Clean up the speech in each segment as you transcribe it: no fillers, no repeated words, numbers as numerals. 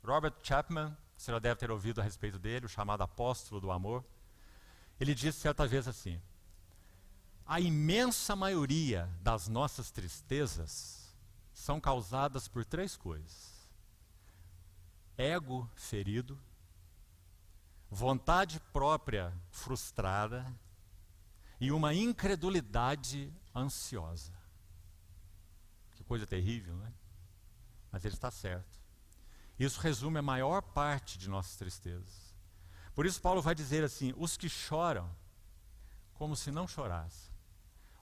Robert Chapman, você já deve ter ouvido a respeito dele, o chamado apóstolo do amor. Ele disse certa vez assim: a imensa maioria das nossas tristezas são causadas por três coisas: ego ferido, vontade própria frustrada e uma incredulidade ansiosa. Que coisa terrível, não é? Mas ele está certo. Isso resume a maior parte de nossas tristezas. Por isso Paulo vai dizer assim: os que choram como se não chorassem.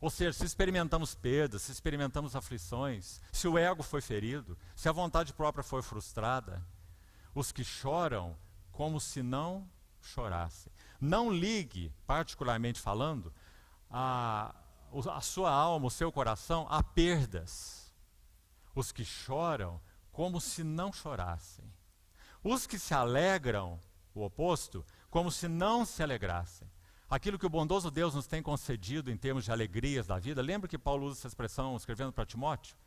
Ou seja, se experimentamos perdas, se experimentamos aflições, se o ego foi ferido, se a vontade própria foi frustrada, os que choram como se não chorassem. Não ligue, particularmente falando, a sua alma, o seu coração a perdas. Os que choram como se não chorassem. Os que se alegram, o oposto, como se não se alegrassem. Aquilo que o bondoso Deus nos tem concedido em termos de alegrias da vida. Lembra que Paulo usa essa expressão escrevendo para Timóteo?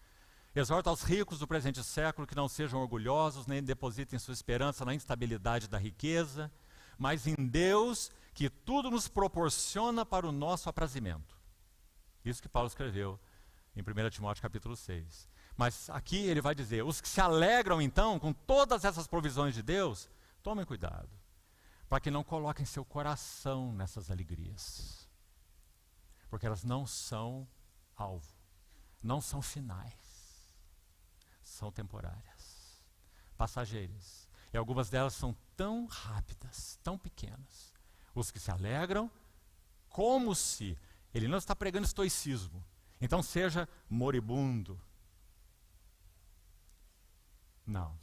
Exorta aos ricos do presente século que não sejam orgulhosos, nem depositem sua esperança na instabilidade da riqueza, mas em Deus, que tudo nos proporciona para o nosso aprazimento. Isso que Paulo escreveu em 1 Timóteo capítulo 6. Mas aqui ele vai dizer: os que se alegram então com todas essas provisões de Deus, tomem cuidado, para que não coloquem seu coração nessas alegrias. Porque elas não são alvo, não são finais, são temporárias, passageiras. E algumas delas são tão rápidas, tão pequenas. Os que se alegram, como se... Ele não está pregando estoicismo. Então seja moribundo. Não.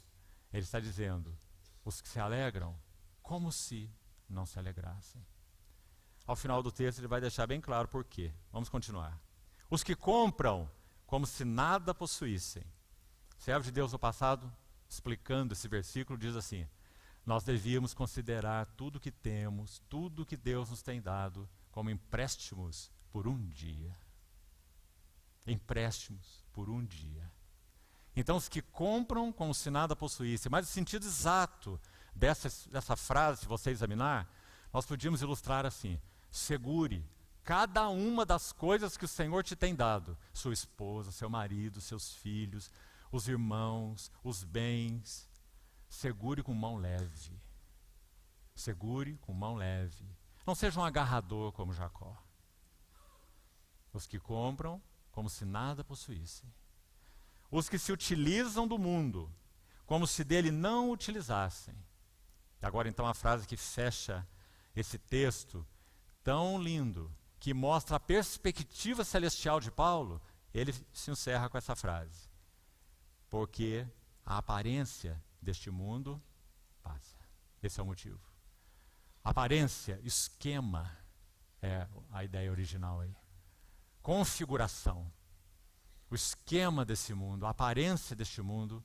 Ele está dizendo: os que se alegram, como se não se alegrassem. Ao final do texto ele vai deixar bem claro por quê. Vamos continuar. Os que compram como se nada possuíssem. O servo de Deus do passado, explicando esse versículo, diz assim: nós devíamos considerar tudo que temos, tudo que Deus nos tem dado, como empréstimos por um dia. Empréstimos por um dia. Então os que compram como se nada possuíssem. Mas o sentido exato dessa frase, se você examinar, nós podíamos ilustrar assim: segure cada uma das coisas que o Senhor te tem dado. Sua esposa, seu marido, seus filhos, os irmãos, os bens. Segure com mão leve. Segure com mão leve. Não seja um agarrador como Jacó. Os que compram como se nada possuíssem. Os que se utilizam do mundo como se dele não utilizassem. E agora então a frase que fecha esse texto tão lindo, que mostra a perspectiva celestial de Paulo, ele se encerra com essa frase: porque a aparência deste mundo passa. Esse é o motivo. Aparência, esquema, é a ideia original aí. Configuração. O esquema desse mundo, a aparência deste mundo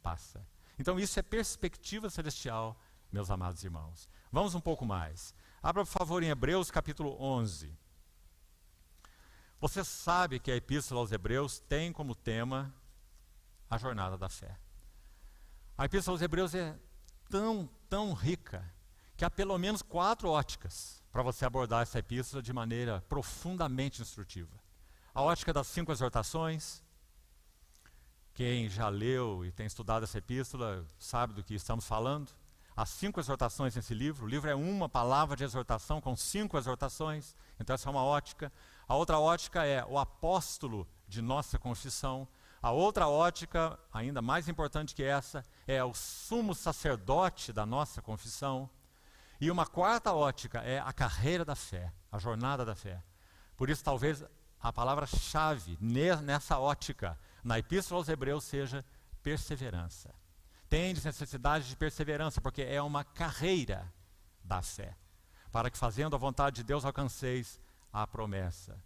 passa. Então isso é perspectiva celestial, meus amados irmãos. Vamos um pouco mais. Abra, por favor, em Hebreus capítulo 11. Você sabe que a Epístola aos Hebreus tem como tema a jornada da fé. A Epístola aos Hebreus é tão rica que há pelo menos 4 óticas para você abordar essa epístola de maneira profundamente instrutiva. A ótica das 5 exortações. Quem já leu e tem estudado essa epístola sabe do que estamos falando. As 5 exortações nesse livro. O livro é uma palavra de exortação com 5 exortações. Então essa é uma ótica. A outra ótica é o apóstolo de nossa confissão. A outra ótica, ainda mais importante que essa, é o sumo sacerdote da nossa confissão. E uma quarta ótica é a carreira da fé, a jornada da fé. Por isso talvez a palavra-chave nessa ótica, na Epístola aos Hebreus, seja perseverança. Tendes necessidade de perseverança, porque é uma carreira da fé, para que fazendo a vontade de Deus alcanceis a promessa.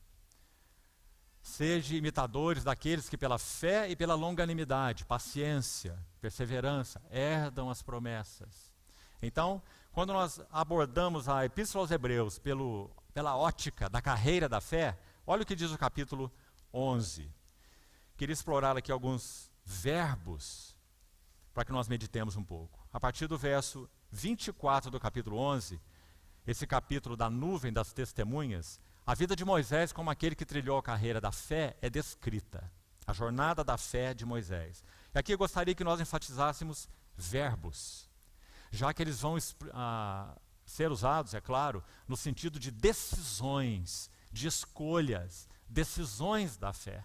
Sede imitadores daqueles que pela fé e pela longanimidade, paciência, perseverança, herdam as promessas. Então, quando nós abordamos a Epístola aos Hebreus pela ótica da carreira da fé, olha o que diz o capítulo 11. Queria explorar aqui alguns verbos para que nós meditemos um pouco. A partir do verso 24 do capítulo 11, esse capítulo da nuvem das testemunhas, a vida de Moisés como aquele que trilhou a carreira da fé é descrita. A jornada da fé de Moisés. E aqui eu gostaria que nós enfatizássemos verbos, já que eles vão ser usados, é claro, no sentido de decisões, de escolhas, decisões da fé.